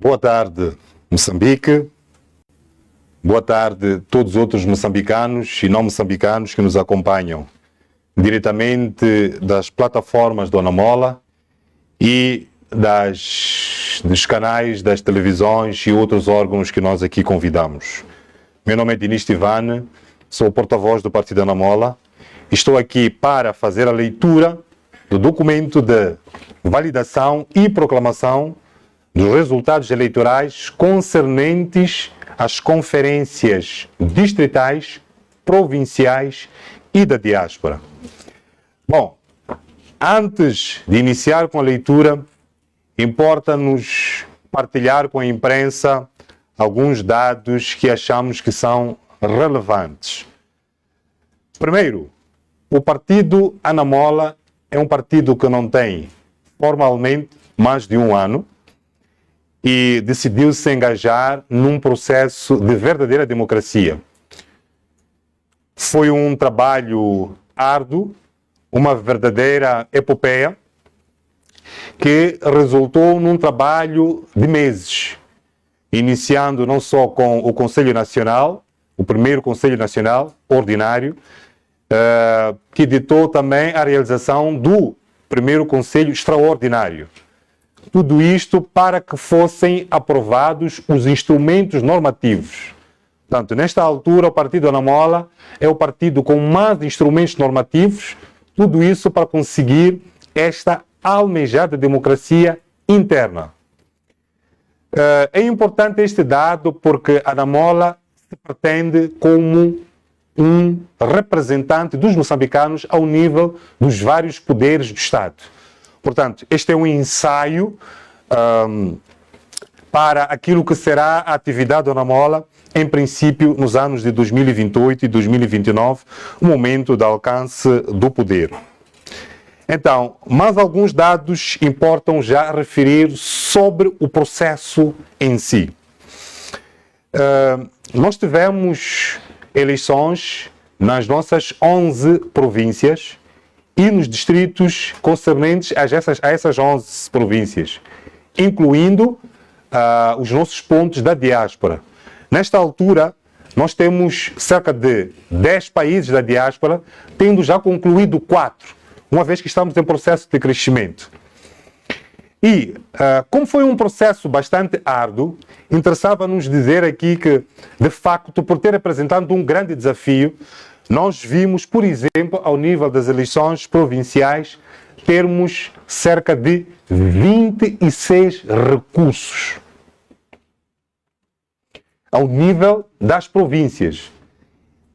Boa tarde, Moçambique. Boa tarde a todos os outros moçambicanos e não moçambicanos que nos acompanham diretamente das plataformas do Anamola e dos canais, das televisões e outros órgãos que nós aqui convidamos. Meu nome é Dinis Tivane, sou o porta-voz do Partido Anamola. Estou aqui para fazer a leitura do documento de validação e proclamação dos resultados eleitorais concernentes às conferências distritais, provinciais e da diáspora. Bom, antes de iniciar com a leitura, importa-nos partilhar com a imprensa alguns dados que achamos que são relevantes. Primeiro, o Partido Anamola é um partido que não tem formalmente mais de um ano e decidiu se engajar num processo de verdadeira democracia. Foi um trabalho árduo, uma verdadeira epopeia, que resultou num trabalho de meses, iniciando não só com o Conselho Nacional, o primeiro Conselho Nacional ordinário, que ditou também a realização do primeiro Conselho Extraordinário. Tudo isto para que fossem aprovados os instrumentos normativos. Portanto, nesta altura, o Partido Anamola é o partido com mais instrumentos normativos, tudo isso para conseguir esta almejada democracia interna. É importante este dado porque a Anamola se pretende como um representante dos moçambicanos ao nível dos vários poderes do Estado. Portanto, este é um ensaio para aquilo que será a atividade do Anamola, em princípio, nos anos de 2028 e 2029, o momento de alcance do poder. Então, mais alguns dados importam já referir sobre o processo em si. Nós tivemos eleições nas nossas 11 províncias e nos distritos concernentes a essas 11 províncias, incluindo os nossos pontos da diáspora. Nesta altura, nós temos cerca de 10 países da diáspora, tendo já concluído 4, uma vez que estamos em processo de crescimento. E, como foi um processo bastante árduo, interessava-nos dizer aqui que, de facto, por ter apresentado um grande desafio, nós vimos, por exemplo, ao nível das eleições provinciais, termos cerca de 26 recursos. Ao nível das províncias.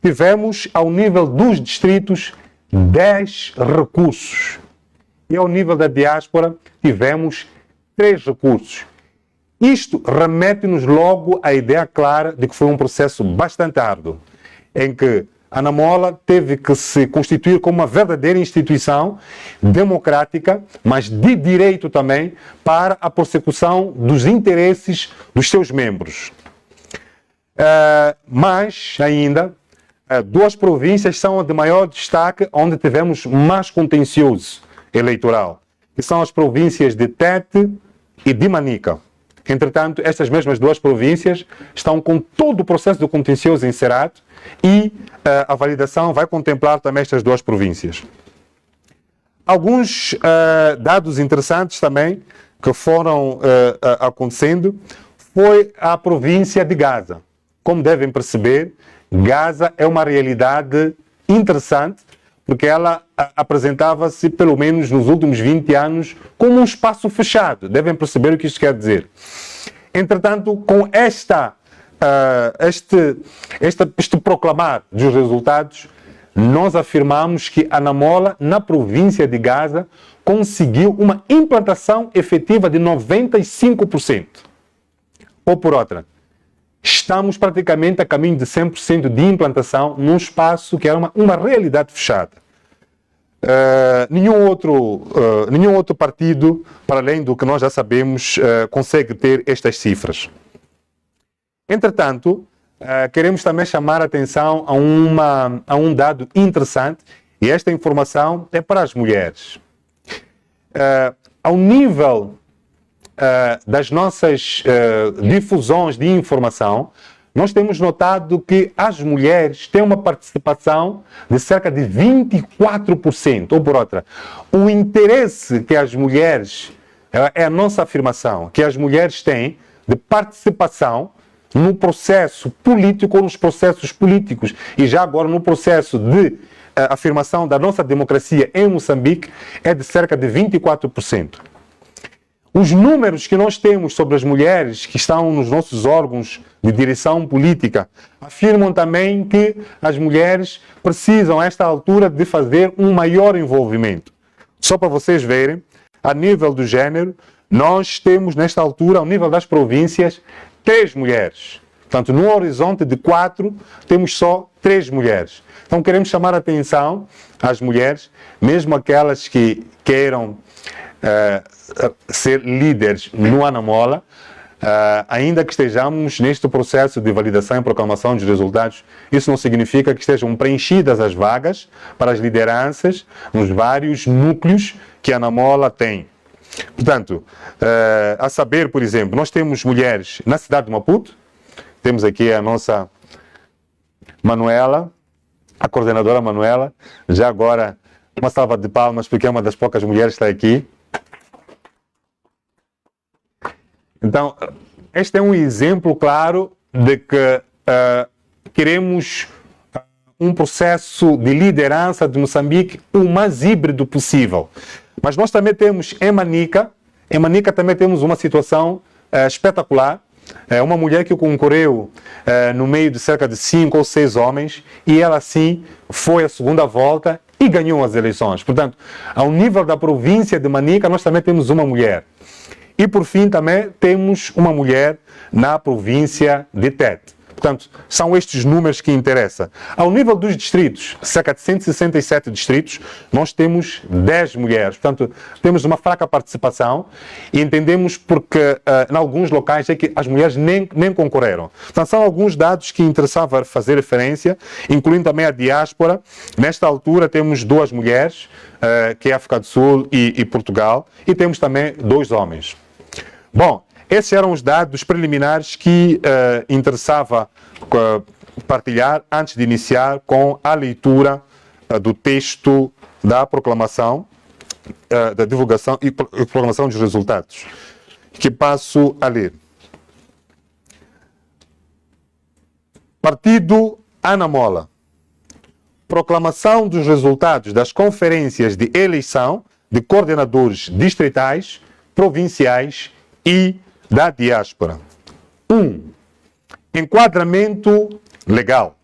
Tivemos, ao nível dos distritos, 10 recursos. E ao nível da diáspora, tivemos 3 recursos. Isto remete-nos logo à ideia clara de que foi um processo bastante árduo, em que a Anamola teve que se constituir como uma verdadeira instituição democrática, mas de direito também, para a persecução dos interesses dos seus membros. Mas, ainda, 2 províncias são de maior destaque, onde tivemos mais contencioso eleitoral, que são as províncias de Tete e de Manica. Entretanto, estas mesmas 2 províncias estão com todo o processo do contencioso encerrado e a validação vai contemplar também estas 2 províncias. Alguns dados interessantes também que foram acontecendo foi a província de Gaza. Como devem perceber, Gaza é uma realidade interessante porque ela apresentava-se, pelo menos nos últimos 20 anos, como um espaço fechado. Devem perceber o que isto quer dizer. Entretanto, com este proclamar dos resultados, nós afirmamos que a Anamola, na província de Gaza, conseguiu uma implantação efetiva de 95%. Ou por outra, estamos praticamente a caminho de 100% de implantação num espaço que era uma realidade fechada. Nenhum outro partido, para além do que nós já sabemos, consegue ter estas cifras. Entretanto, queremos também chamar a atenção a um dado interessante, e esta informação é para as mulheres. Ao nível das nossas difusões de informação, nós temos notado que as mulheres têm uma participação de cerca de 24%, ou por outra, o interesse que as mulheres, é a nossa afirmação, que as mulheres têm de participação no processo político ou nos processos políticos, e já agora no processo de afirmação da nossa democracia em Moçambique, é de cerca de 24%. Os números que nós temos sobre as mulheres que estão nos nossos órgãos de direção política afirmam também que as mulheres precisam, a esta altura, de fazer um maior envolvimento. Só para vocês verem, a nível do género, nós temos, nesta altura, ao nível das províncias, 3 mulheres. Portanto, no horizonte de 4, temos só 3 mulheres. Então, queremos chamar a atenção às mulheres, mesmo aquelas que queiram ser líderes no Anamola, ainda que estejamos neste processo de validação e proclamação dos resultados, isso não significa que estejam preenchidas as vagas para as lideranças nos vários núcleos que a Anamola tem. Portanto, a saber, por exemplo, nós temos mulheres na cidade de Maputo, temos aqui a nossa Manuela, a coordenadora Manuela, já agora uma salva de palmas porque é uma das poucas mulheres que está aqui. Então, este é um exemplo claro de que queremos um processo de liderança de Moçambique o mais híbrido possível. Mas nós também temos em Manica também temos uma situação espetacular. É uma mulher que concorreu no meio de cerca de 5 ou 6 homens e ela sim foi à segunda volta e ganhou as eleições. Portanto, ao nível da província de Manica, nós também temos uma mulher. E, por fim, também temos uma mulher na província de Tete. Portanto, são estes números que interessam. Ao nível dos distritos, cerca de 167 distritos, nós temos 10 mulheres. Portanto, temos uma fraca participação e entendemos porque, em alguns locais, é que as mulheres nem concorreram. Portanto, são alguns dados que interessava fazer referência, incluindo também a diáspora. Nesta altura, temos 2 mulheres, que é a África do Sul e Portugal, e temos também 2 homens. Bom, esses eram os dados preliminares que interessava partilhar antes de iniciar com a leitura do texto da proclamação, da divulgação e proclamação dos resultados, que passo a ler. Partido Anamola. Proclamação dos resultados das conferências de eleição de coordenadores distritais, provinciais e da diáspora. 1. Enquadramento legal.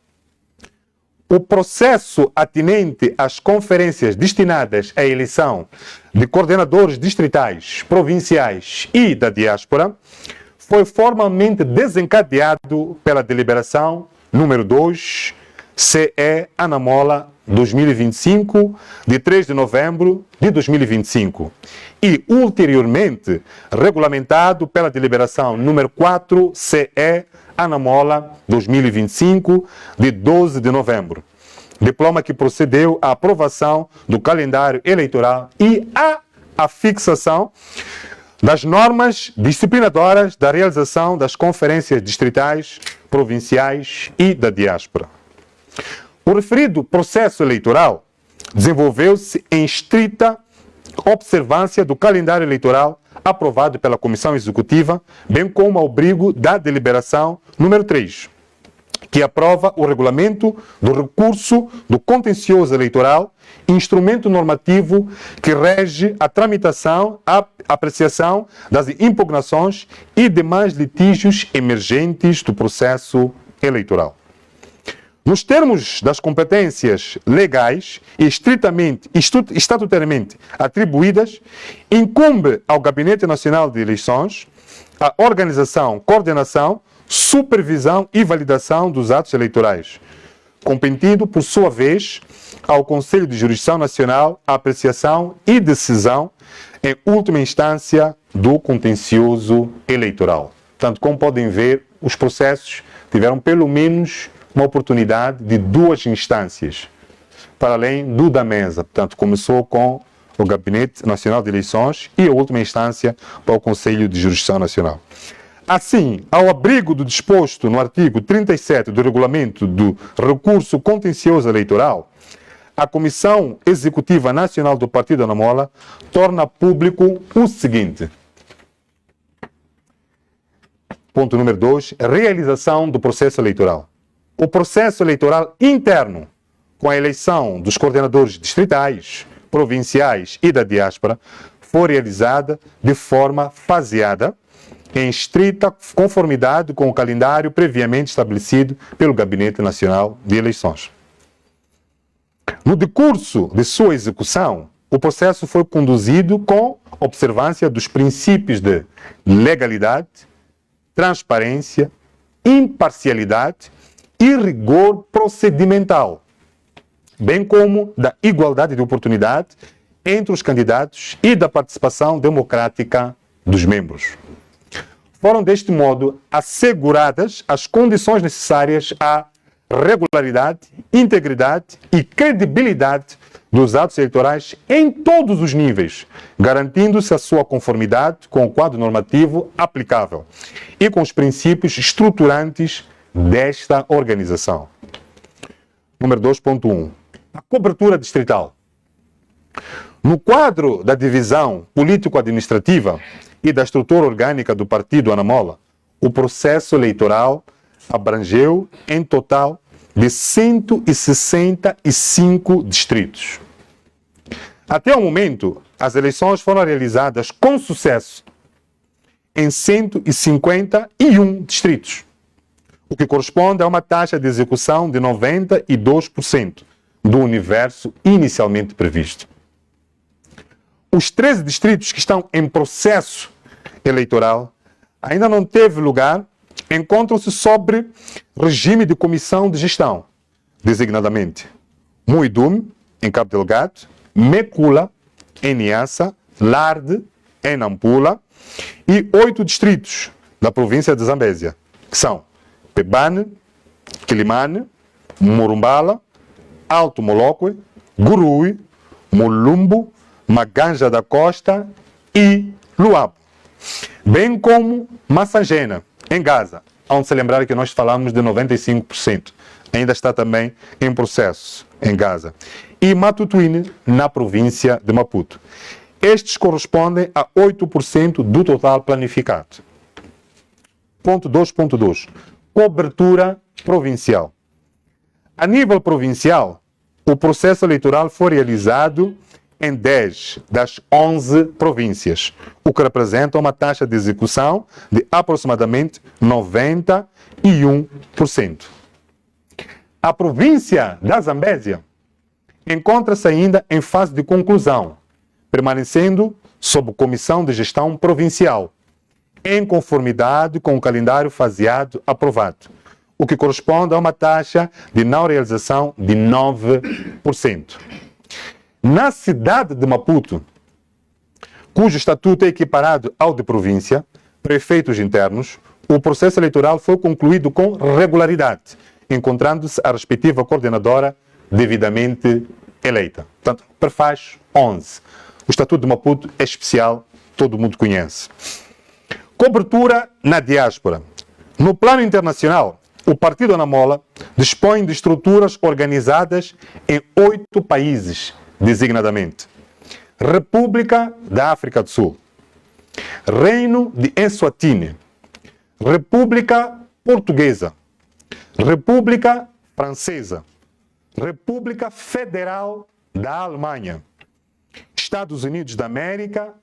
O processo atinente às conferências destinadas à eleição de coordenadores distritais, provinciais e da diáspora foi formalmente desencadeado pela deliberação número 2, CE Anamola 2025, de 3 de novembro de 2025, e ulteriormente regulamentado pela deliberação número 4, CE Anamola 2025, de 12 de novembro. Diploma que procedeu à aprovação do calendário eleitoral e à fixação das normas disciplinadoras da realização das conferências distritais, provinciais e da diáspora. O referido processo eleitoral desenvolveu-se em estrita observância do calendário eleitoral aprovado pela Comissão Executiva, bem como ao abrigo da deliberação número 3, que aprova o regulamento do recurso do contencioso eleitoral, instrumento normativo que rege a tramitação, a apreciação das impugnações e demais litígios emergentes do processo eleitoral. Nos termos das competências legais e estatutariamente atribuídas, incumbe ao Gabinete Nacional de Eleições a organização, coordenação, supervisão e validação dos atos eleitorais, competindo, por sua vez, ao Conselho de Jurisdição Nacional a apreciação e decisão, em última instância, do contencioso eleitoral. Portanto, como podem ver, os processos tiveram pelo menos uma oportunidade de 2 instâncias, para além do da mesa. Portanto, começou com o Gabinete Nacional de Eleições e, a última instância, para o Conselho de Jurisdição Nacional. Assim, ao abrigo do disposto no artigo 37 do Regulamento do Recurso Contencioso Eleitoral, a Comissão Executiva Nacional do Partido Anamola torna público o seguinte. Ponto número 2. Realização do processo eleitoral. O processo eleitoral interno, com a eleição dos coordenadores distritais, provinciais e da diáspora, foi realizada de forma faseada, em estrita conformidade com o calendário previamente estabelecido pelo Gabinete Nacional de Eleições. No decurso de sua execução, o processo foi conduzido com observância dos princípios de legalidade, transparência, imparcialidade e rigor procedimental, bem como da igualdade de oportunidade entre os candidatos e da participação democrática dos membros. Foram, deste modo, asseguradas as condições necessárias à regularidade, integridade e credibilidade dos atos eleitorais em todos os níveis, garantindo-se a sua conformidade com o quadro normativo aplicável e com os princípios estruturantes desta organização. Número 2.1. A cobertura distrital. No quadro da divisão político-administrativa e da estrutura orgânica do Partido Anamola, o processo eleitoral abrangeu, em total, de 165 distritos. Até o momento, as eleições foram realizadas com sucesso em 151 distritos, o que corresponde a uma taxa de execução de 92% do universo inicialmente previsto. Os 13 distritos que estão em processo eleitoral ainda não teve lugar, encontram-se sobre regime de comissão de gestão, designadamente Muidum, em Cabo Delgado, Mekula, em Niassa, Larde, em Nampula, e 8 distritos da província de Zambésia, que são Pebane, Quilimane, Morumbala, Alto Moloque, Gurui, Mulumbo, Maganja da Costa e Luabo, bem como Massangena, em Gaza, onde se lembrar que nós falamos de 95%, ainda está também em processo em Gaza, e Matutuine, na província de Maputo. Estes correspondem a 8% do total planificado. Ponto 2.2. Cobertura provincial. A nível provincial, o processo eleitoral foi realizado em 10 das 11 províncias, o que representa uma taxa de execução de aproximadamente 91%. A província da Zambésia encontra-se ainda em fase de conclusão, permanecendo sob comissão de gestão provincial, em conformidade com o calendário faseado aprovado, o que corresponde a uma taxa de não realização de 9%. Na cidade de Maputo, cujo estatuto é equiparado ao de província, prefeitos internos, o processo eleitoral foi concluído com regularidade, encontrando-se a respectiva coordenadora devidamente eleita. Portanto, prefaz 11. O estatuto de Maputo é especial, todo mundo conhece. Cobertura na diáspora. No plano internacional, o Partido Anamola dispõe de estruturas organizadas em 8 países, designadamente República da África do Sul, Reino de Eswatini, República Portuguesa, República Francesa, República Federal da Alemanha, Estados Unidos da América,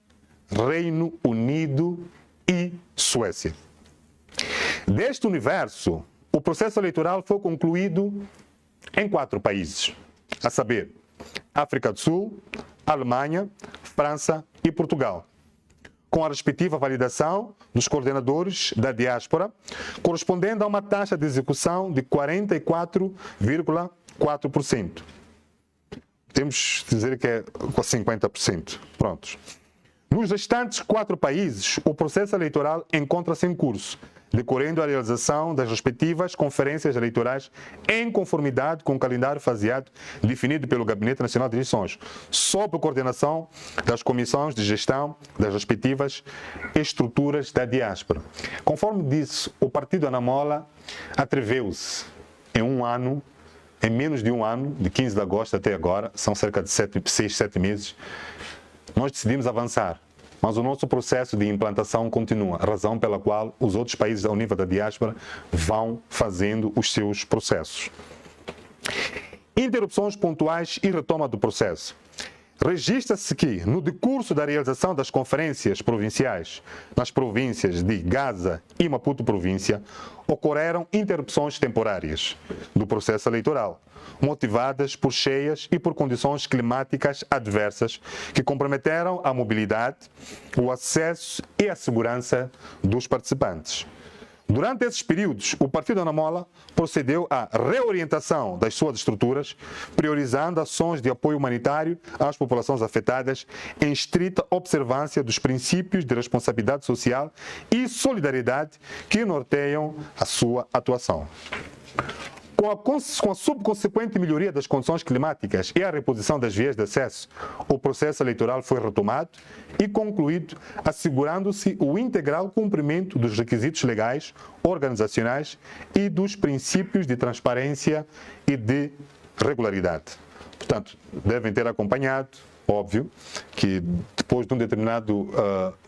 Reino Unido e Suécia. Deste universo, o processo eleitoral foi concluído em 4 países, a saber, África do Sul, Alemanha, França e Portugal, com a respectiva validação dos coordenadores da diáspora, correspondendo a uma taxa de execução de 44,4%. Temos de dizer que é quase 50%. Prontos. Nos restantes 4 países, o processo eleitoral encontra-se em curso, decorrendo a realização das respectivas conferências eleitorais em conformidade com o calendário faseado definido pelo Gabinete Nacional de Eleições, sob coordenação das comissões de gestão das respectivas estruturas da diáspora. Conforme disse, o partido Anamola atreveu-se em menos de um ano, de 15 de agosto até agora, são cerca de 6, 7 meses, nós decidimos avançar. Mas o nosso processo de implantação continua, razão pela qual os outros países ao nível da diáspora vão fazendo os seus processos. Interrupções pontuais e retoma do processo. Registra-se que, no decurso da realização das conferências provinciais nas províncias de Gaza e Maputo Província, ocorreram interrupções temporárias do processo eleitoral, motivadas por cheias e por condições climáticas adversas que comprometeram a mobilidade, o acesso e a segurança dos participantes. Durante esses períodos, o Partido Anamola procedeu à reorientação das suas estruturas, priorizando ações de apoio humanitário às populações afetadas em estrita observância dos princípios de responsabilidade social e solidariedade que norteiam a sua atuação. Com a subconsequente melhoria das condições climáticas e a reposição das vias de acesso, o processo eleitoral foi retomado e concluído, assegurando-se o integral cumprimento dos requisitos legais, organizacionais e dos princípios de transparência e de regularidade. Portanto, devem ter acompanhado, óbvio, que depois de um determinado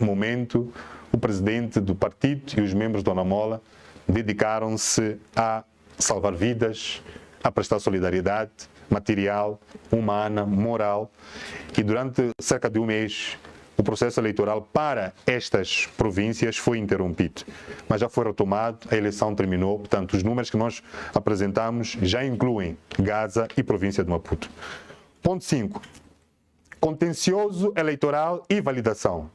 momento, o presidente do partido e os membros do Anamola dedicaram-se a salvar vidas, a prestar solidariedade material, humana, moral, e durante cerca de um mês o processo eleitoral para estas províncias foi interrompido, mas já foi retomado, a eleição terminou, portanto os números que nós apresentamos já incluem Gaza e província de Maputo. Ponto 5. Contencioso eleitoral e validação.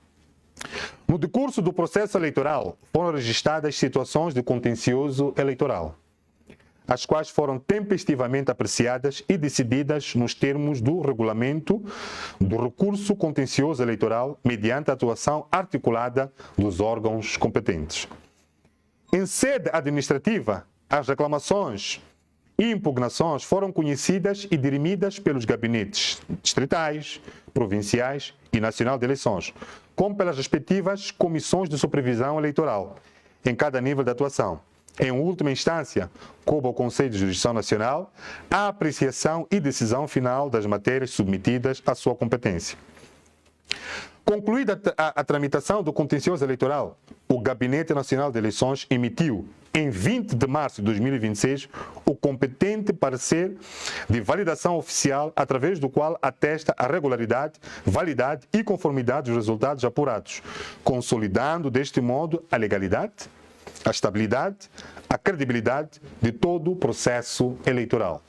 No decurso do processo eleitoral foram registradas situações de contencioso eleitoral, as quais foram tempestivamente apreciadas e decididas nos termos do regulamento do recurso contencioso eleitoral mediante a atuação articulada dos órgãos competentes. Em sede administrativa, as reclamações e impugnações foram conhecidas e dirimidas pelos gabinetes distritais, provinciais e nacional de eleições, como pelas respectivas comissões de supervisão eleitoral, em cada nível de atuação. Em última instância, coube ao Conselho de Jurisdição Nacional a apreciação e decisão final das matérias submetidas à sua competência. Concluída a tramitação do contencioso eleitoral, o Gabinete Nacional de Eleições emitiu, em 20 de março de 2026, o competente parecer de validação oficial, através do qual atesta a regularidade, validade e conformidade dos resultados apurados, consolidando deste modo a legalidade, a estabilidade, a credibilidade de todo o processo eleitoral.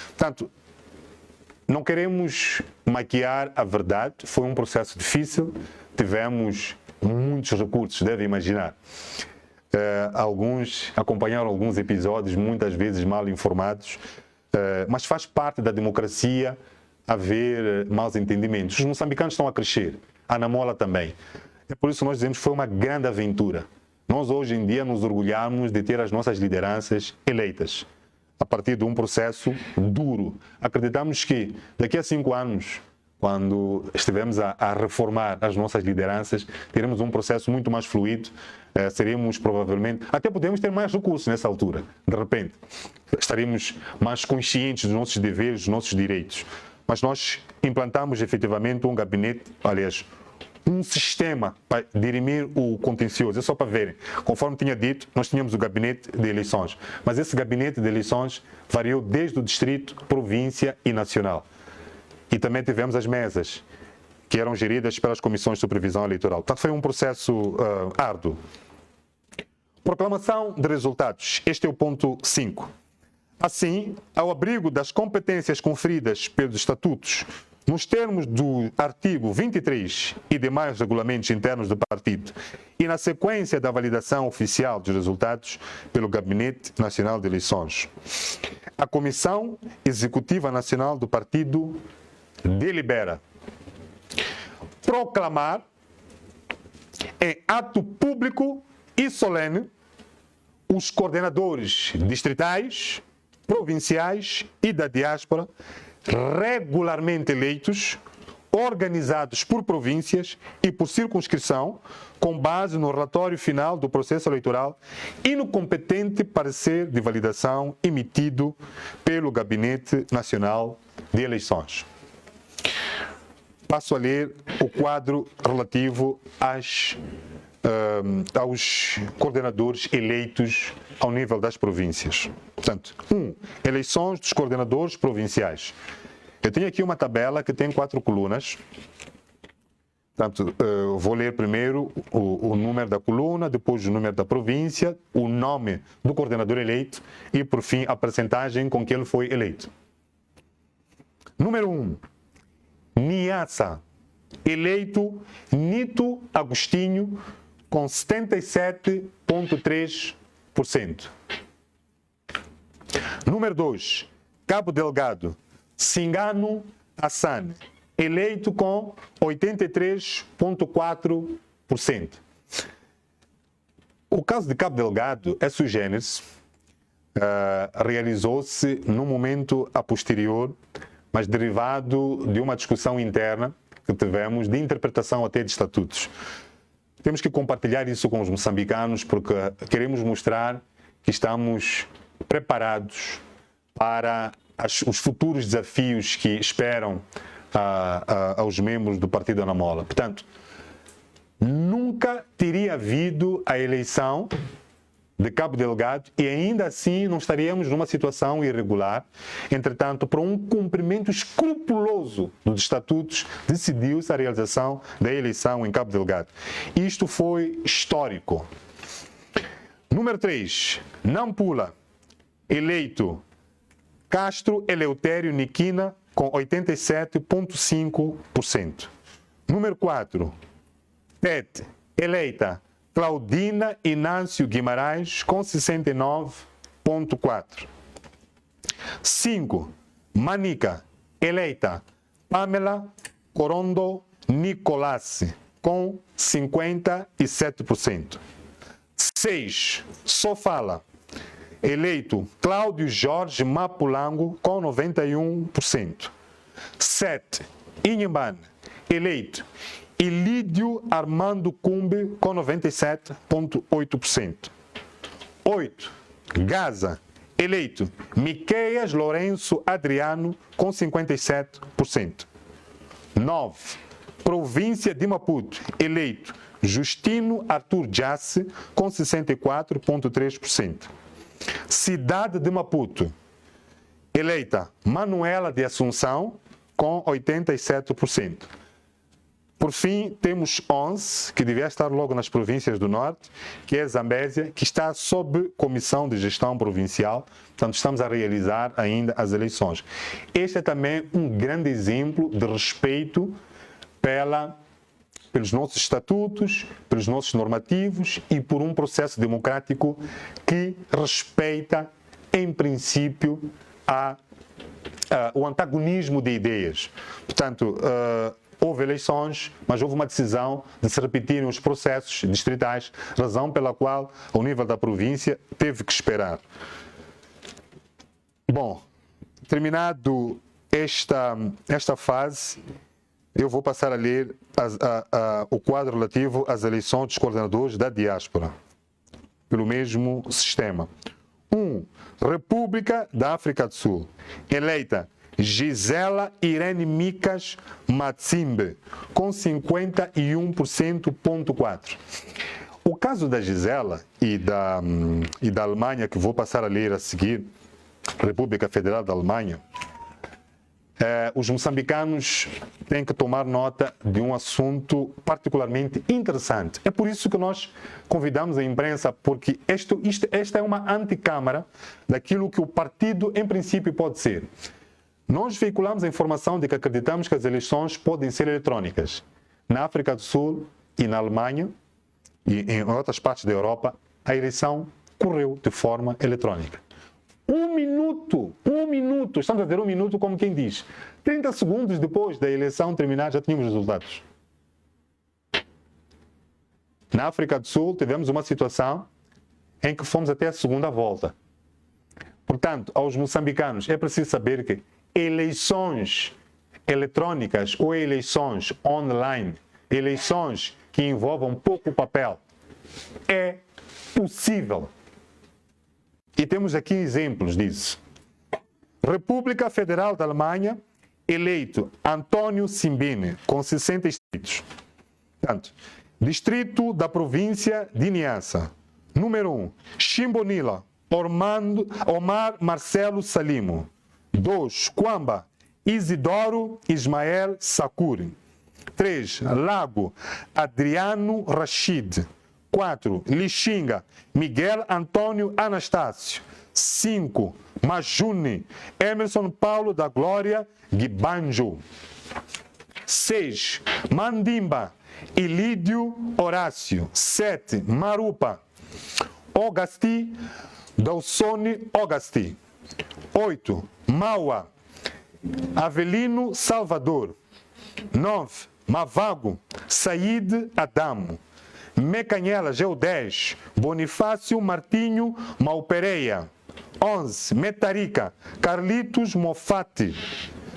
Portanto, não queremos maquiar a verdade, foi um processo difícil, tivemos muitos recursos, devem imaginar. Alguns acompanharam alguns episódios, muitas vezes mal informados, mas faz parte da democracia haver maus entendimentos. Os moçambicanos estão a crescer, a Anamola também. É por isso que nós dizemos que foi uma grande aventura. Nós hoje em dia nos orgulhamos de ter as nossas lideranças eleitas a partir de um processo duro. Acreditamos que daqui a 5 anos, quando estivermos a reformar as nossas lideranças, teremos um processo muito mais fluido, seremos provavelmente, até podemos ter mais recursos nessa altura, de repente. Estaremos mais conscientes dos nossos deveres, dos nossos direitos. Mas nós implantamos efetivamente um gabinete, aliás, um sistema para dirimir o contencioso. É só para verem. Conforme tinha dito, nós tínhamos o gabinete de eleições, mas esse gabinete de eleições variou desde o distrito, província e nacional. E também tivemos as mesas, que eram geridas pelas comissões de supervisão eleitoral. Portanto, foi um processo árduo. Proclamação de resultados. Este é o ponto 5. Assim, ao abrigo das competências conferidas pelos estatutos, nos termos do artigo 23 e demais regulamentos internos do partido, e na sequência da validação oficial dos resultados pelo Gabinete Nacional de Eleições, a Comissão Executiva Nacional do Partido delibera proclamar em ato público e solene os coordenadores distritais, provinciais e da diáspora, regularmente eleitos, organizados por províncias e por circunscrição, com base no relatório final do processo eleitoral e no competente parecer de validação emitido pelo Gabinete Nacional de Eleições. Passo a ler o quadro relativo aos coordenadores eleitos ao nível das províncias. Portanto, 1. Eleições dos coordenadores provinciais. Eu tenho aqui uma tabela que tem 4 colunas. Portanto, vou ler primeiro o número da coluna, depois o número da província, o nome do coordenador eleito e, por fim, a percentagem com que ele foi eleito. Número 1. Niassa, eleito Nito Agostinho, com 77,3%. Número 2. Cabo Delgado, Singano Hassan, eleito com 83,4%. O caso de Cabo Delgado é sui generis, realizou-se num momento a posterior, mas derivado de uma discussão interna que tivemos de interpretação até de estatutos. Temos que compartilhar isso com os moçambicanos porque queremos mostrar que estamos preparados para os futuros desafios que esperam aos membros do Partido Anamola. Portanto, nunca teria havido a eleição de Cabo Delgado e ainda assim não estaríamos numa situação irregular. Entretanto, por um cumprimento escrupuloso dos estatutos, decidiu-se a realização da eleição em Cabo Delgado. Isto foi histórico. Número 3. Nampula, eleito Castro Eleutério Niquina, com 87,5%. Número 4. Tete, eleita Claudina Inâncio Guimarães, com 69,4%. 5. Manica, eleita Pamela Corondo Nicolás, com 57%. 6. Sofala, eleito Cláudio Jorge Mapulango, com 91%. 7. Inhambane, eleito Ilídio Armando Cumbe, com 97,8%. 8. Gaza, eleito Miqueias Lourenço Adriano, com 57%. 9. Província de Maputo, eleito Justino Arthur Jasse, com 64,3%. Cidade de Maputo, eleita Manuela de Assunção, com 87%. Por fim, temos 11, que devia estar logo nas províncias do Norte, que é Zambésia, que está sob comissão de gestão provincial. Portanto, estamos a realizar ainda as eleições. Este é também um grande exemplo de respeito pelos nossos estatutos, pelos nossos normativos e por um processo democrático que respeita, em princípio, o antagonismo de ideias. Portanto, houve eleições, mas houve uma decisão de se repetirem os processos distritais, razão pela qual, ao nível da província, teve que esperar. Bom, terminado esta fase, eu vou passar a ler o quadro relativo às eleições dos coordenadores da diáspora, pelo mesmo sistema. 1. República da África do Sul, eleita Gisela Irene Micas Matsimbe, com 51,4%. O caso da Gisela e da Alemanha, que vou passar a ler a seguir, República Federal da Alemanha, os moçambicanos têm que tomar nota de um assunto particularmente interessante. É por isso que nós convidamos a imprensa, porque esta é uma antecâmara daquilo que o partido, em princípio, pode ser. Nós veiculamos a informação de que acreditamos que as eleições podem ser eletrônicas. Na África do Sul e na Alemanha e em outras partes da Europa, a eleição correu de forma eletrônica. Um minuto, estamos a dizer 1 minuto como quem diz. 30 segundos depois da eleição terminar, já tínhamos os resultados. Na África do Sul tivemos uma situação em que fomos até a segunda volta. Portanto, aos moçambicanos é preciso saber que eleições eletrônicas ou eleições online, eleições que envolvam pouco papel, é possível. E temos aqui exemplos disso. República Federal da Alemanha, eleito Antônio Simbine, com 60 distritos. Portanto, distrito da província de Niassa. Número 1, Chimbonila, Omar Marcelo Salimo. 2, Quamba, Isidoro Ismael Sakuri. 3, Lago, Adriano Rachid. 4, Lixinga, Miguel Antônio Anastácio. 5, Majune, Emerson Paulo da Glória Guibanjo. 6, Mandimba, Ilídio Horácio. 7, Marupa, Ogasti, Dalsone Ogasti. 8, Maua, Avelino Salvador. 9, Mavago, Saíde Adamo. Mecanhela, Geo10, Bonifácio Martinho Malpereia. 11, Metarica, Carlitos Mofati.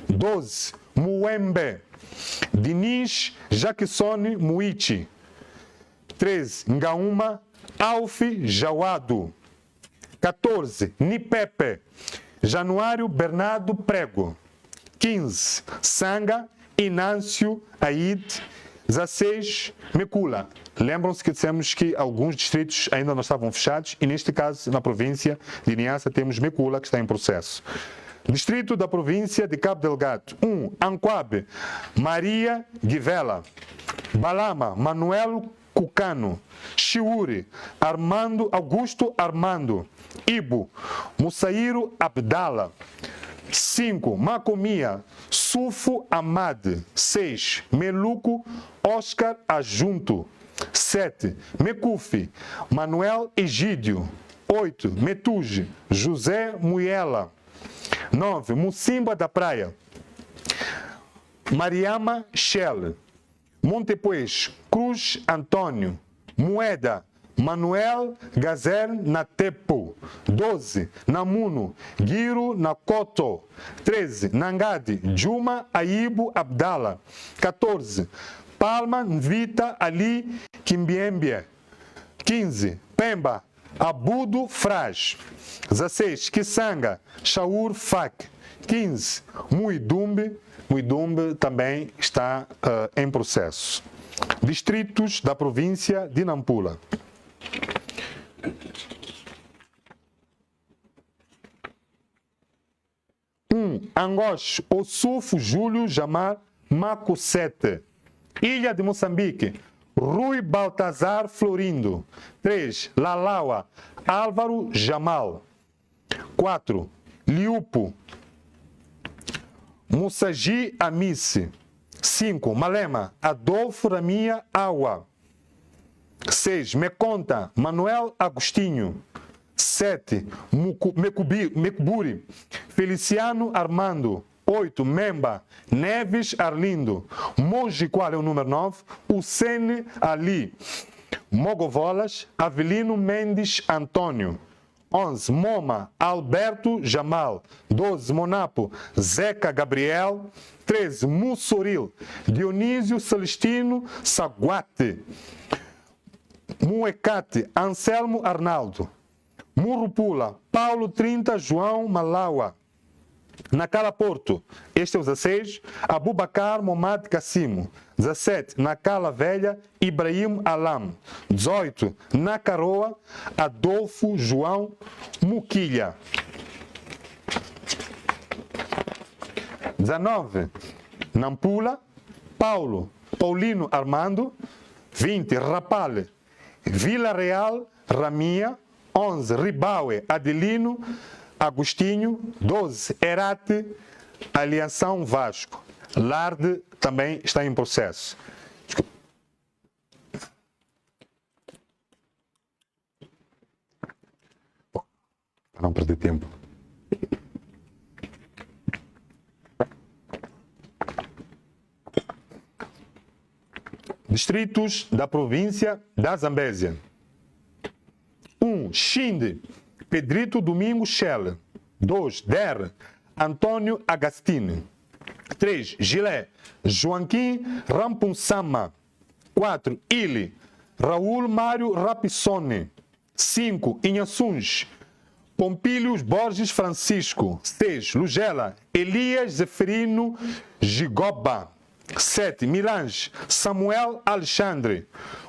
12, Muembe, Diniz Jackson Muichi. 13, Ngaúma, Alfi Jauado. 14, Nipepe, Januário Bernardo Prego. 15, Sanga, Inâncio Aide. 16, Mecula. Lembram-se que dissemos que alguns distritos ainda não estavam fechados e neste caso, na província de Niassa, temos Mecula que está em processo. Distrito da província de Cabo Delgado. 1, Anquabe, Maria Guivela. Balama, Manuel Cucano. Chiuri, Armando Augusto Armando. Ibo, Mussairo Abdala. 5, Macomia, Sufo Amad. 6, Meluco, Oscar Ajunto. 7, Mecufi, Manuel Egídio. 8, Metuge, José Muela. 9, Mucimba da Praia, Mariama Shell. Montepuez, Cruz Antônio. Moeda, Manuel Gazer Natepo. 12, Namuno, Giro Nakoto. 13, Nangadi, Juma Aibo Abdala. 14, Palma Nvita Ali Kimbiembie. 15, Pemba, Abudo Fraz. 16, Kisanga, Shaur Fak. 15, Muidumbe. Muidumbe também está em processo. Distritos da província de Nampula. Angoche, Ossufo Júlio Jamar Macocete. Ilha de Moçambique, Rui Baltazar Florindo. 3, Lalaua, Álvaro Jamal. 4, Liupo, Mussagi Amice. 5, Malema, Adolfo Ramia Awa. 6, Meconta, Manuel Agostinho. 7, Mecuburi, Feliciano Armando. 8, Memba, Neves Arlindo. Moji, qual é o número 9? Ucene Ali. Mogovolas, Avelino Mendes Antônio. 11, Moma, Alberto Jamal. 12, Monapo, Zeca Gabriel. 13, Mussoril, Dionísio Celestino Saguate. Muecate, Anselmo Arnaldo. Murupula, Paulo 30, João Malaua. Nacala Porto, este é o 16, Abubacar Momad Cassimo. 17, Nacala Velha, Ibrahim Alam. 18, Nacaroa, Adolfo João Muquilha. 19, Nampula, Paulino Armando. 20, Rapale, Vila Real, Ramia. 11, Ribaue, Adelino Agostinho. 12, Herate, Aliação Vasco. Larde também está em processo. Para não perder tempo. Distritos da província da Zambésia. 1, Xinde, Pedrito Domingos Schell. 2. Der, Antônio Agastini. 3. Gilé, Joaquim Rampunsama. 4. Ili, Raul Mário Rapissone. 5. Inhaçuns, Pompílios Borges Francisco. 6. Lugela, Elias Zeferino Gigoba. 7. Milange, Samuel Alexandre.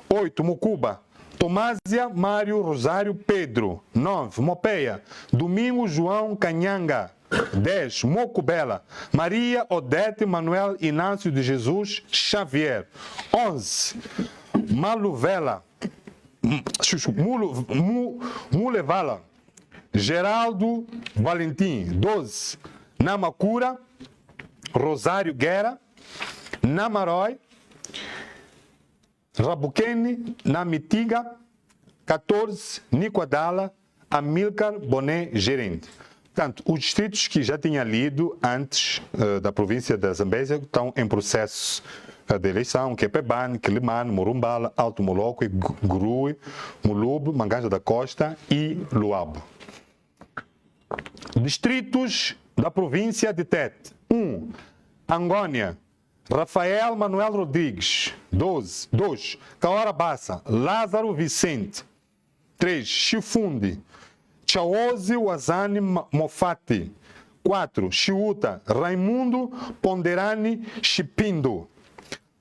8. Mucuba, Tomásia Mário Rosário Pedro. 9. Mopeia, Domingo João Canhanga. 10. Mocubela, Maria Odete Manuel Inácio de Jesus Xavier. 11. Maluvela, Mulevala, Geraldo Valentim. 12. Namacura, Rosário Guerra. Namarói, Rabuquene, Namitiga. 14. Nicoadala, Amílcar Boné Gerente. Portanto, os distritos que já tinha lido antes da província da Zambésia estão em processo de eleição, que é Pebane, Quilimane, Morumbala, Alto Moloco, Grue, Mulubo, Manganja da Costa e Luabo. Distritos da província de Tete. 1. Angônia, Rafael Manuel Rodrigues. 2. Caora Bassa, Lázaro Vicente. 3. Chifundi, Chaozi Wazani Mofati. 4. Chiuta, Raimundo Ponderani Chipindo.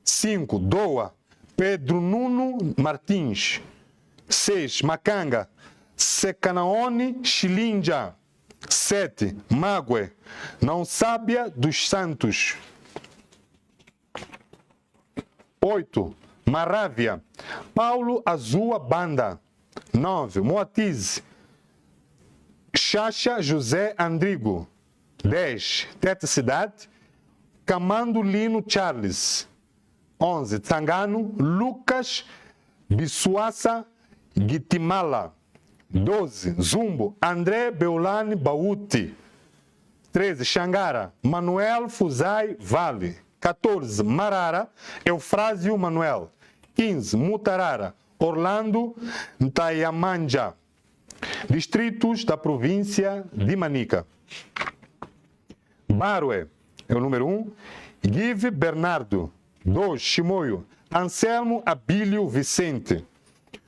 5. Doa, Pedro Nuno Martins. 6. Macanga, Secanaone Chilinja. 7. Mague, Não Sábia dos Santos. 8. Marávia, Paulo Azua Banda. 9. Moatize, Chacha José Andrigo. 10. Tete Cidade, Camando Lino Charles. 11. Tangano, Lucas Bissuaça Guitimala. 12. Zumbo, André Beulani Bauti. 13. Xangara, Manuel Fuzai Vale. 14. Marara, Eufrásio Manuel. 15. Mutarara, Orlando Ntayamanja. Distritos da província de Manica. Barue é o número 1. Give Bernardo. 2. Chimoio, Anselmo Abílio Vicente.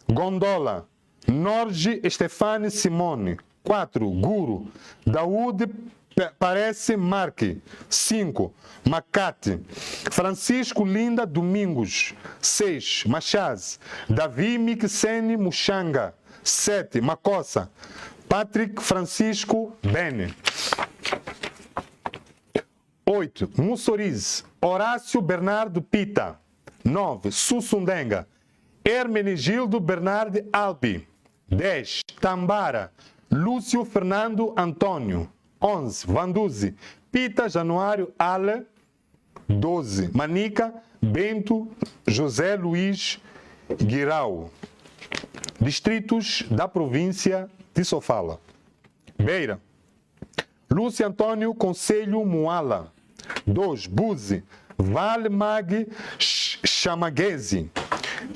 Gondola, Norge Stefani Simone. 4. Guru, Daúde Parece Marque. 5. Macate, Francisco Linda Domingos. 6. Machaz, Davi Mixene Muxanga. 7. Macossa, Patrick Francisco Bene. 8. Mussoriz, Horácio Bernardo Pita. 9. Sussundenga, Hermenegildo Bernardo Albi. 10. Tambara, Lúcio Fernando Antônio. 11. Vanduzi, Pita Januário Ale. 12. Manica, Bento José Luiz Guirau. Distritos da província de Sofala. Beira, Lúcio Antônio Conselho Moala. 2. Buzi, Vale Mag Chamaguese.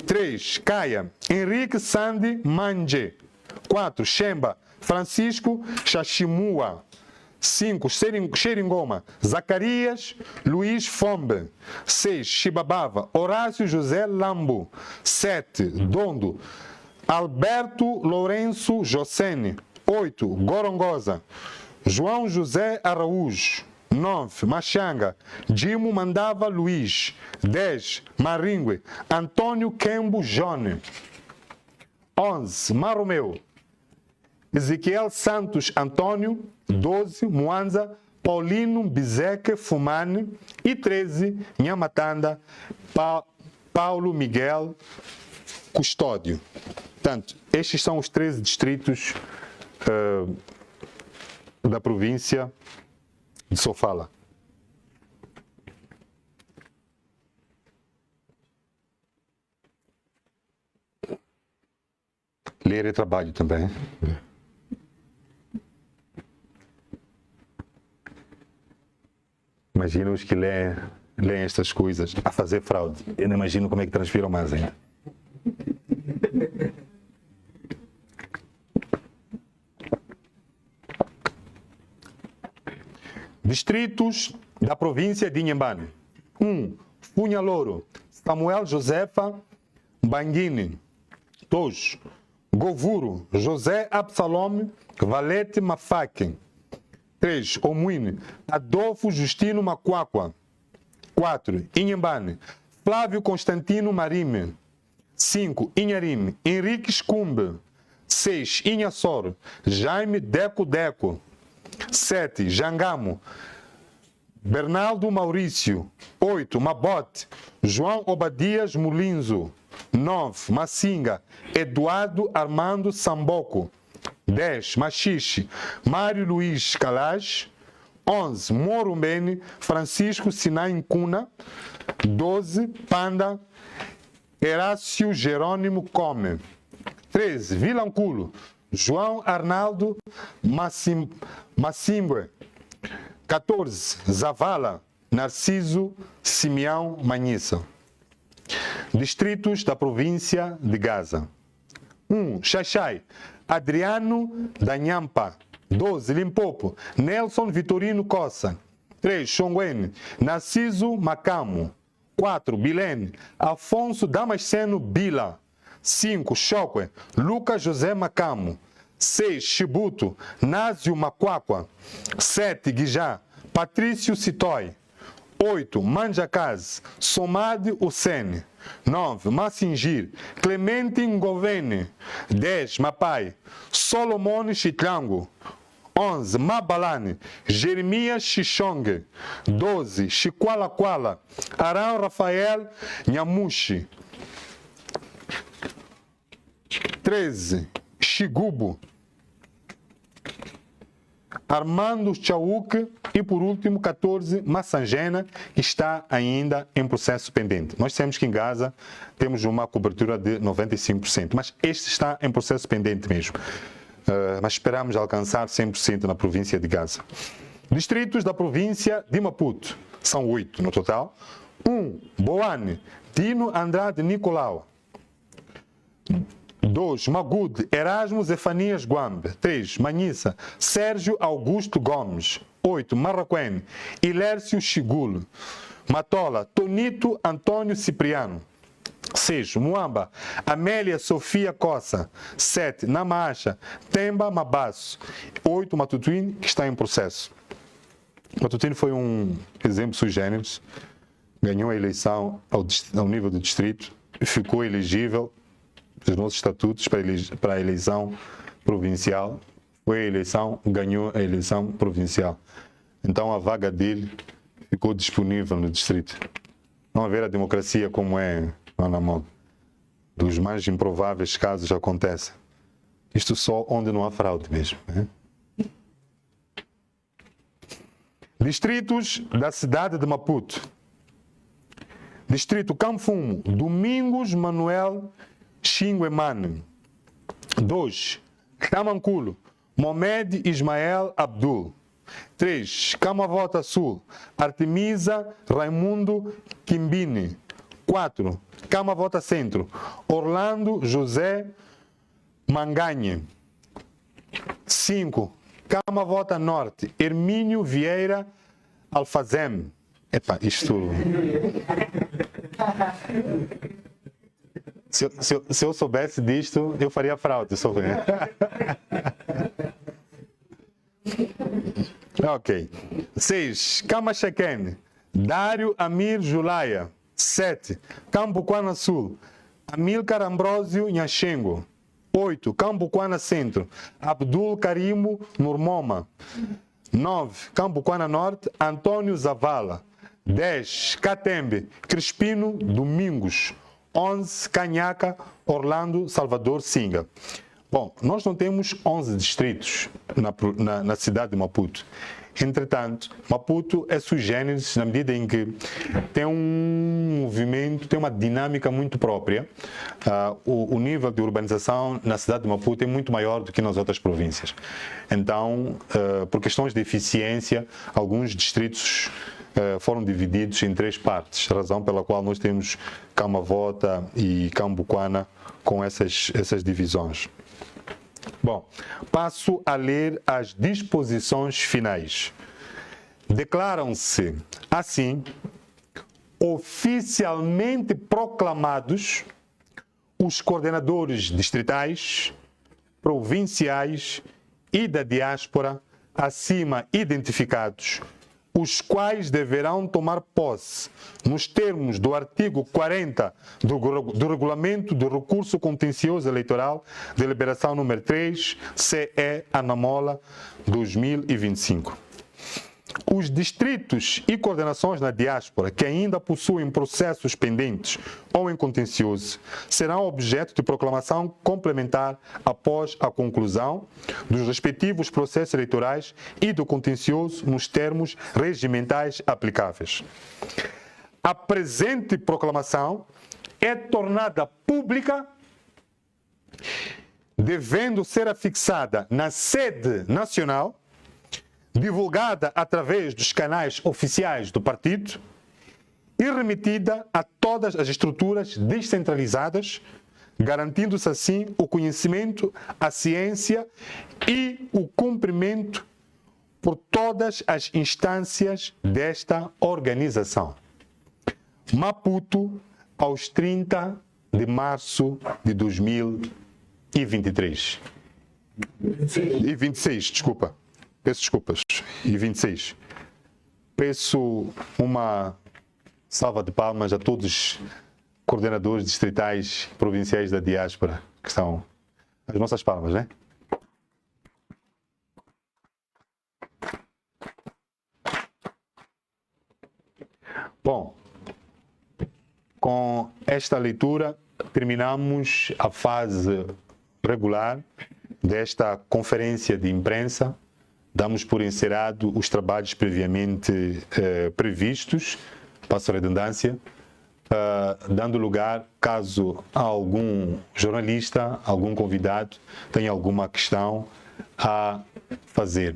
3. Caia, Henrique Sandi Manje. 4. Xemba, Francisco Xaximua. 5. Xeringoma, Zacarias Luiz Fombe. 6. Xibabava, Horácio José Lambo. 7. Dondo, Alberto Lourenço Jocene. 8. Gorongosa, João José Araújo. 9. Machanga, Dimo Mandava Luiz. 10. Maringue, Antônio Kembo Jone. 11. Maromeu, Ezequiel Santos Antônio. 12. Muanza, Paulino Bizeque Fumane. E 13. Nhamatanda, Paulo Miguel Custódio. Portanto, estes são os 13 distritos da província de Sofala. Ler é trabalho também. Imagina os que leem estas coisas a fazer fraude. Eu não imagino como é que transpiram mais ainda. Distritos da província de Inhambane. 1. Funhaloro, Samuel Josefa Banguini. 2. Govuro, José Absalome Valete Mafaque. 3. Omuine, Adolfo Justino Macuacua. 4. Inhambane, Flávio Constantino Marime. 5. Inharime, Henrique Scumbe. 6. Inhassor, Jaime Deco Deco. 7. Jangamo, Bernardo Maurício. 8. Mabote, João Obadias Mulinzo. 9. Massinga, Eduardo Armando Samboco. 10. Machixe, Mário Luiz Calage. 11. Morumbene, Francisco Sinai Cuna. 12. Panda, Herácio Jerônimo Come. 13. Vilanculo, João Arnaldo Massimbre. 14. Zavala, Narciso Simeão Manhissa. Distritos da província de Gaza. 1. Xaxai, Adriano Danhampa. 12. Limpopo, Nelson Vitorino Coça. 3. Xonguene, Narciso Macamo. 4. Bilene, Afonso Damasceno Bila. 5. Chocwe, Lucas José Macamo. 6. Chibuto, Násio Macuacua. 7. Guijá, Patrício Citói. 8. Manjacaz, Somade Hussein. 9. Massingir, Clemente Ngovene. 10. Mapai, Solomone Chitlango. 11. Mabalane, Jeremias Xixongue. 12. Chiqualaquala, Arão Rafael Nhamushi. 13. Xigubo, Armando Chauque. E por último, 14. Massangena, que está ainda em processo pendente. Nós temos que em Gaza temos uma cobertura de 95%, mas este está em processo pendente mesmo. Mas esperamos alcançar 100% na província de Gaza. Distritos da província de Maputo. São 8 no total. 1. Boane, Dino Andrade Nicolau. 2. Magude, Erasmo Zefanias Guambe. 3. Manhissa, Sérgio Augusto Gomes. 8. Marraquém, Ilércio Chigulo. Matola, Tonito Antônio Cipriano. 6. Muamba, Amélia Sofia Coça. 7. Namacha, Temba Mabasso. 8. Matutuine, que está em processo. Matutuine foi um exemplo sui generis. Ganhou a eleição ao nível do distrito. Ficou elegível os nossos estatutos para a eleição provincial. Foi a eleição, ganhou a eleição provincial. Então a vaga dele ficou disponível no distrito. Não haver a democracia como é na mão. Dos mais improváveis casos acontece. Isto só onde não há fraude mesmo. Né? Distritos da cidade de Maputo. Distrito Camfumo, Domingos Manuel Xinguemane. 2. Tamanculo, Mohamed Ismael Abdul. 3. Camavota Sul, Artemisa Raimundo Quimbini. 4. Camavota Centro, Orlando José Manganhe. 5. Camavota Norte, Hermínio Vieira Alfazem. Epa, isto... Se eu soubesse disto, eu faria fraude. Ok. 6. Camachaquene, Dário Amir Julaia. 7. Cambuquana Sul, Amilcar Ambrósio Nhaxengo. 8. Cambuquana Centro, Abdul Carimo Nurmoma. 9. Cambuquana Norte, Antônio Zavala. 10. Catembe, Crispino Domingos. 11. Canhaca, Orlando Salvador Singa. Bom, nós não temos 11 distritos na cidade de Maputo. Entretanto, Maputo é sui generis na medida em que tem um movimento, tem uma dinâmica muito própria. O nível de urbanização na cidade de Maputo é muito maior do que nas outras províncias. Então, por questões de eficiência, alguns distritos foram divididos em 3 partes, razão pela qual nós temos Camavota e Cambuquana com essas divisões. Bom, passo a ler as disposições finais. declaram-se, assim, oficialmente proclamados os coordenadores distritais, provinciais e da diáspora acima identificados, os quais deverão tomar posse, nos termos do artigo 40 do Regulamento do Recurso Contencioso Eleitoral, deliberação número 3, CE Anamola 2025. Os distritos e coordenações na diáspora que ainda possuem processos pendentes ou em contencioso serão objeto de proclamação complementar após a conclusão dos respectivos processos eleitorais e do contencioso nos termos regimentais aplicáveis. A presente proclamação é tornada pública, devendo ser afixada na sede nacional, divulgada através dos canais oficiais do partido e remetida a todas as estruturas descentralizadas, garantindo-se assim o conhecimento, a ciência e o cumprimento por todas as instâncias desta organização. Maputo, aos 30 de março de 2023. E 26, desculpa. Peço desculpas. E 26. Peço uma salva de palmas a todos os coordenadores distritais e provinciais da diáspora, que são as nossas palmas, né? Bom, com esta leitura terminamos a fase regular desta conferência de imprensa. Damos por encerrado os trabalhos previamente previstos, passo a redundância, dando lugar, caso algum jornalista, algum convidado tenha alguma questão a fazer.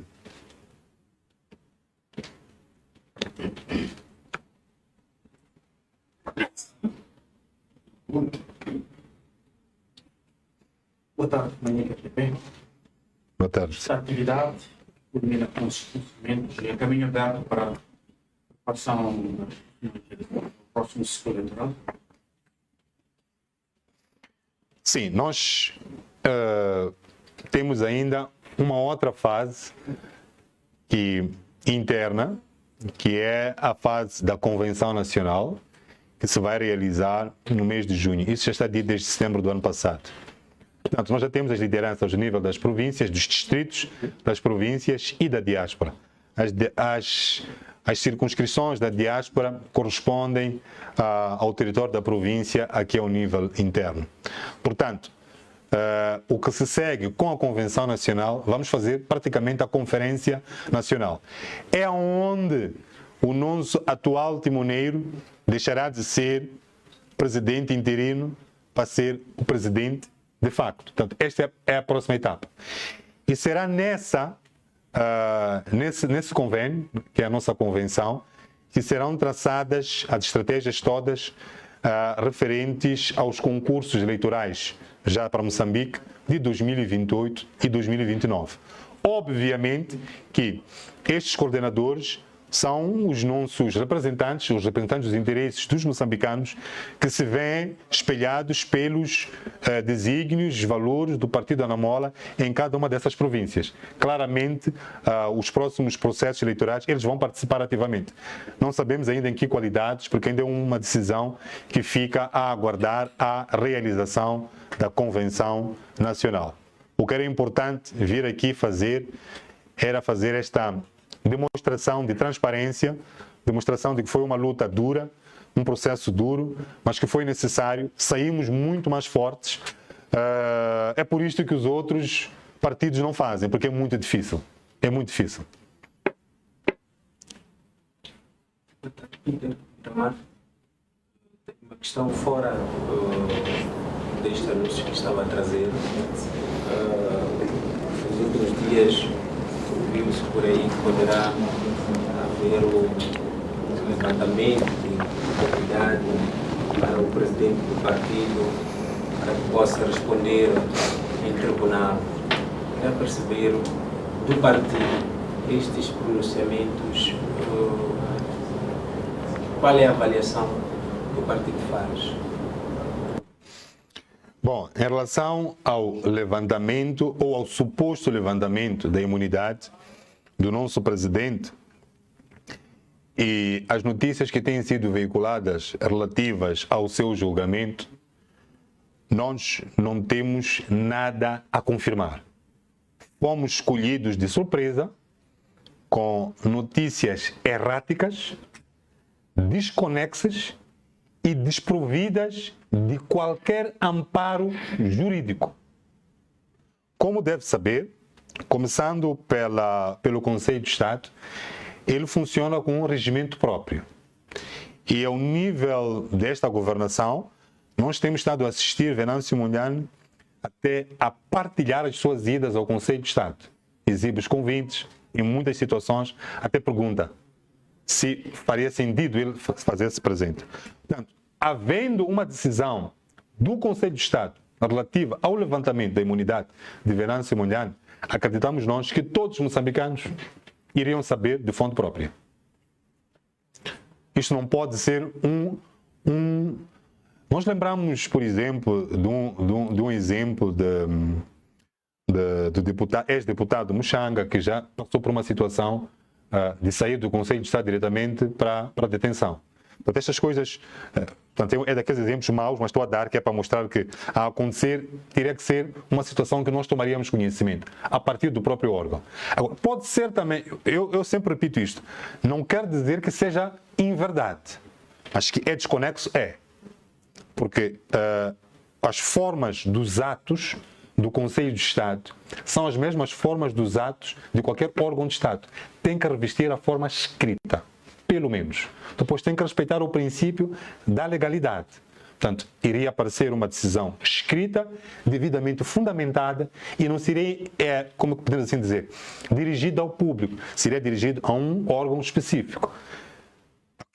Boa tarde, manhã bem. Boa tarde. Esta atividade culmina com os conhecimentos e é caminho aberto para a participação do próximo ciclo eleitoral. Sim, nós temos ainda uma outra fase interna, que é a fase da Convenção Nacional, que se vai realizar no mês de junho. Isso já está dito desde setembro do ano passado. Portanto, nós já temos as lideranças ao nível das províncias, dos distritos, das províncias e da diáspora. As circunscrições da diáspora correspondem ao território da província, aqui ao nível interno. Portanto, o que se segue com a Convenção Nacional, vamos fazer praticamente a Conferência Nacional. É onde o nosso atual timoneiro deixará de ser presidente interino para ser o presidente de facto. Portanto, esta é a próxima etapa. E será nesse convênio, que é a nossa convenção, que serão traçadas as estratégias todas referentes aos concursos eleitorais já para Moçambique de 2028 e 2029. Obviamente que estes coordenadores são os nossos representantes, os representantes dos interesses dos moçambicanos, que se veem espelhados pelos desígnios, valores do Partido Anamola em cada uma dessas províncias. Claramente, os próximos processos eleitorais, eles vão participar ativamente. Não sabemos ainda em que qualidades, porque ainda é uma decisão que fica a aguardar a realização da Convenção Nacional. O que era importante vir aqui era fazer esta demonstração de transparência, demonstração de que foi uma luta dura, um processo duro, mas que foi necessário. Saímos muito mais fortes. É por isto que os outros partidos não fazem, porque é muito difícil. É muito difícil. Uma questão fora deste anúncio que estava a trazer. Nos últimos dias viu-se por aí que poderá haver um levantamento de oportunidade para o presidente do partido para que possa responder em tribunal. Queria perceber do partido estes pronunciamentos Qual é a avaliação que o partido faz? Bom, em relação ao levantamento ou ao suposto levantamento da imunidade do nosso presidente e as notícias que têm sido veiculadas relativas ao seu julgamento, nós não temos nada a confirmar. Fomos escolhidos de surpresa com notícias erráticas, desconexas e desprovidas de qualquer amparo jurídico. Como deve saber, começando pelo Conselho de Estado, ele funciona com um regimento próprio. E ao nível desta governação, nós temos estado a assistir Venâncio Mondlane até a partilhar as suas idas ao Conselho de Estado. Exibe os convites, em muitas situações, até pergunta se faria sentido ele fazer-se presente. Portanto, havendo uma decisão do Conselho de Estado relativa ao levantamento da imunidade de Venâncio Mondlane, acreditamos nós que todos os moçambicanos iriam saber de fonte própria. Isto não pode ser Nós lembramos, por exemplo, de um exemplo do ex-deputado Muxanga, que já passou por uma situação de sair do Conselho de Estado diretamente para a detenção. Portanto, estas coisas, é daqueles exemplos maus, mas estou a dar, que é para mostrar que a acontecer teria que ser uma situação que nós tomaríamos conhecimento, a partir do próprio órgão. Agora, pode ser também, eu sempre repito isto, não quer dizer que seja inverdade. Acho que é desconexo, porque as formas dos atos do Conselho de Estado são as mesmas formas dos atos de qualquer órgão de Estado. Tem que revestir a forma escrita, pelo menos. Depois tem que respeitar o princípio da legalidade. Portanto, iria aparecer uma decisão escrita, devidamente fundamentada, e não seria, como podemos assim dizer, dirigida ao público, seria dirigida a um órgão específico.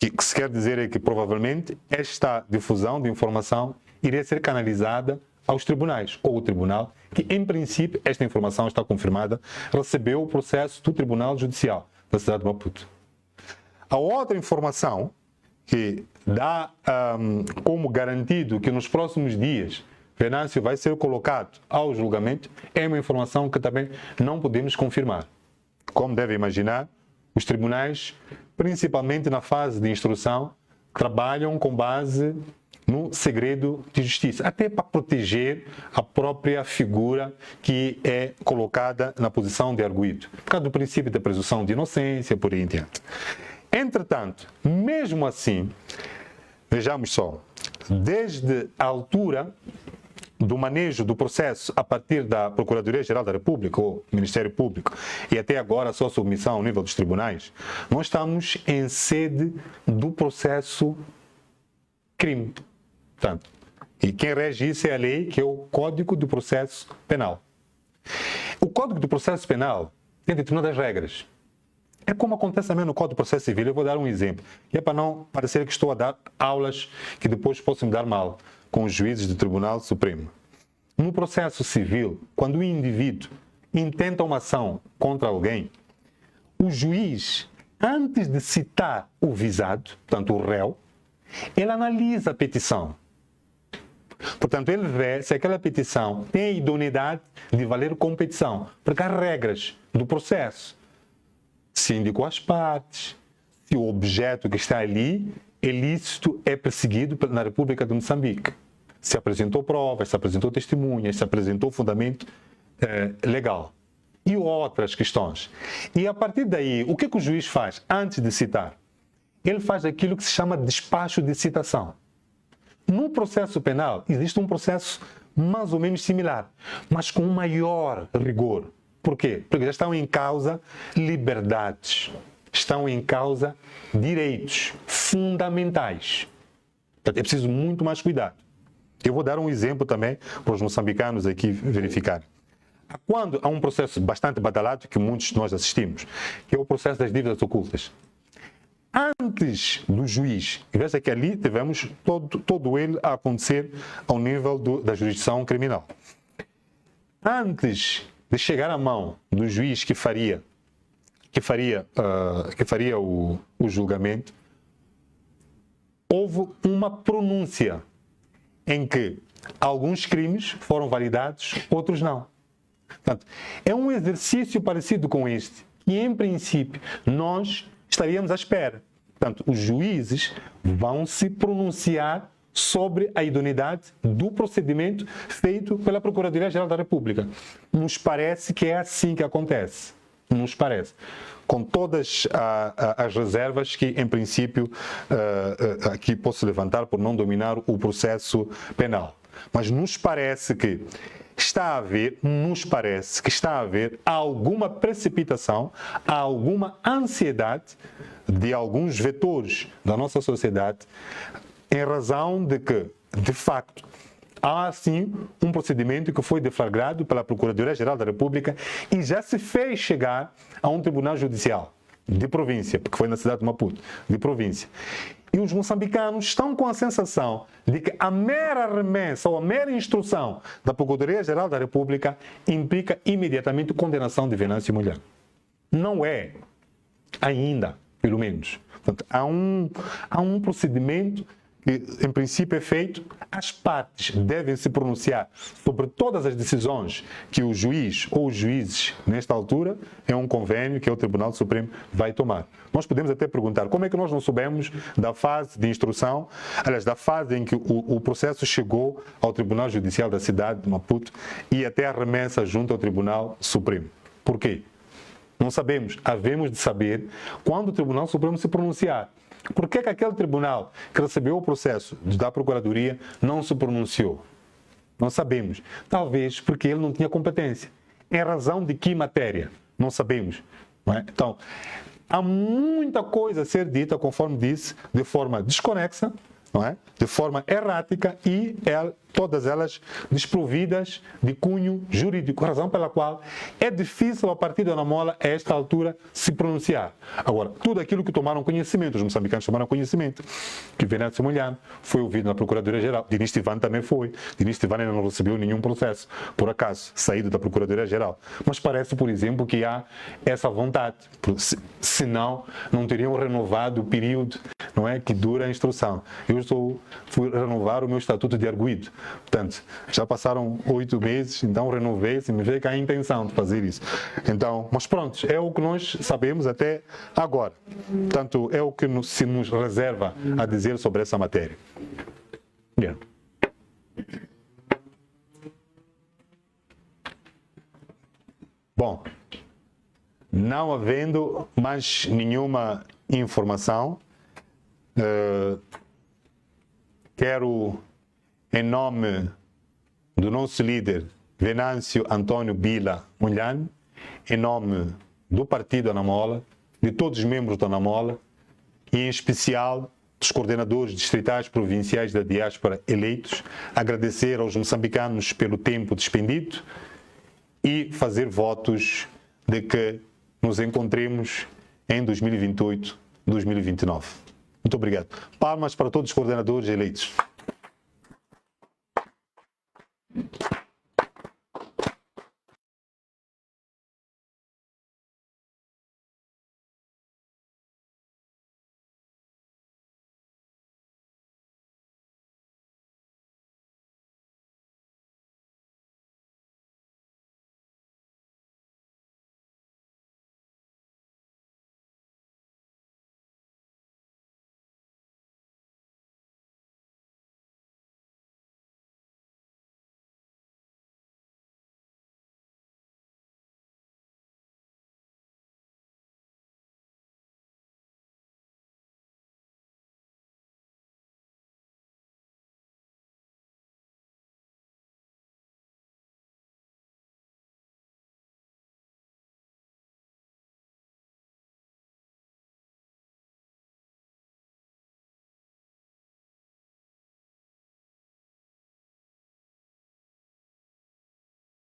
O que se quer dizer é que, provavelmente, esta difusão de informação iria ser canalizada aos tribunais, ou o tribunal, que, em princípio, esta informação está confirmada, recebeu o processo do Tribunal Judicial da cidade de Maputo. A outra informação que dá como garantido que nos próximos dias Venâncio vai ser colocado ao julgamento é uma informação que também não podemos confirmar. Como deve imaginar, os tribunais, principalmente na fase de instrução, trabalham com base no segredo de justiça, até para proteger a própria figura que é colocada na posição de arguido, por causa do princípio da presunção de inocência, por aí em diante. Entretanto, mesmo assim, vejamos só, desde a altura do manejo do processo a partir da Procuradoria-Geral da República, ou Ministério Público, e até agora a sua submissão ao nível dos tribunais, nós estamos em sede do processo crime. Portanto, e quem rege isso é a lei, que é o Código do Processo Penal. O Código do Processo Penal tem determinadas regras. É como acontece também no Código do Processo Civil. Eu vou dar um exemplo, que é para não parecer que estou a dar aulas que depois possam me dar mal com os juízes do Tribunal Supremo. No processo civil, quando o indivíduo intenta uma ação contra alguém, o juiz, antes de citar o visado, portanto o réu, ele analisa a petição. Portanto, ele vê se aquela petição tem a idoneidade de valer como petição, porque há regras do processo. Se indicou as partes, se o objeto que está ali é lícito, é perseguido na República de Moçambique. Se apresentou provas, se apresentou testemunhas, se apresentou fundamento legal. E outras questões. E a partir daí, o que o juiz faz antes de citar? Ele faz aquilo que se chama despacho de citação. No processo penal, existe um processo mais ou menos similar, mas com maior rigor. Por quê? Porque já estão em causa liberdades, estão em causa direitos fundamentais. Portanto, é preciso muito mais cuidado. Eu vou dar um exemplo também para os moçambicanos aqui verificarem. Quando há um processo bastante badalado, que muitos de nós assistimos, que é o processo das dívidas ocultas. Antes do juiz, veja que ali tivemos todo ele a acontecer ao nível da jurisdição criminal. Antes de chegar à mão do juiz que faria o julgamento, houve uma pronúncia em que alguns crimes foram validados, outros não. Portanto, é um exercício parecido com este, que em princípio nós estaríamos à espera. Portanto, os juízes vão se pronunciar sobre a idoneidade do procedimento feito pela Procuradoria-Geral da República. Nos parece que é assim que acontece. Nos parece. Com todas as reservas que, em princípio, aqui posso levantar por não dominar o processo penal. Mas nos parece que está a haver alguma precipitação, alguma ansiedade de alguns vetores da nossa sociedade em razão de que, de facto, há sim um procedimento que foi deflagrado pela Procuradoria-Geral da República e já se fez chegar a um tribunal judicial de província, porque foi na cidade de Maputo, de província. E os moçambicanos estão com a sensação de que a mera remessa ou a mera instrução da Procuradoria-Geral da República implica imediatamente condenação de Venâncio Molhano. Não é, ainda, pelo menos. Portanto, há um procedimento que, em princípio, é feito, as partes devem se pronunciar sobre todas as decisões que o juiz ou os juízes, nesta altura, é um convênio que o Tribunal Supremo vai tomar. Nós podemos até perguntar como é que nós não soubemos da fase de instrução, aliás, da fase em que o processo chegou ao Tribunal Judicial da cidade de Maputo e até a remessa junto ao Tribunal Supremo. Por quê? Não sabemos. Havemos de saber quando o Tribunal Supremo se pronunciar. Por que aquele tribunal que recebeu o processo da Procuradoria não se pronunciou? Não sabemos. Talvez porque ele não tinha competência. Em razão de que matéria? Não sabemos. Não é? Então, há muita coisa a ser dita, conforme disse, de forma desconexa, não é? De forma errática e todas elas desprovidas de cunho jurídico, razão pela qual é difícil ao partido Ana Mola, a esta altura, se pronunciar. Agora, tudo aquilo que tomaram conhecimento, os moçambicanos tomaram conhecimento, que Venâncio Molhano foi ouvido na Procuradoria-Geral, Diniz Tivane também foi, Diniz Tivane ainda não recebeu nenhum processo, por acaso, saído da Procuradoria-Geral. Mas parece, por exemplo, que há essa vontade, senão não teriam renovado o período, não é, que dura a instrução. Fui renovar o meu estatuto de arguido. Portanto, já passaram 8 meses, então renovei, se me vê que há a intenção de fazer isso. Então, mas pronto, é o que nós sabemos até agora. Portanto, é o que se nos reserva a dizer sobre essa matéria. Yeah. Bom, não havendo mais nenhuma informação, quero, em nome do nosso líder, Venâncio Antônio Bila Molhano, em nome do partido Ana Mola, de todos os membros da Ana Mola, e em especial dos coordenadores distritais provinciais da diáspora eleitos, agradecer aos moçambicanos pelo tempo despendido e fazer votos de que nos encontremos em 2028, 2029. Muito obrigado. Palmas para todos os coordenadores eleitos.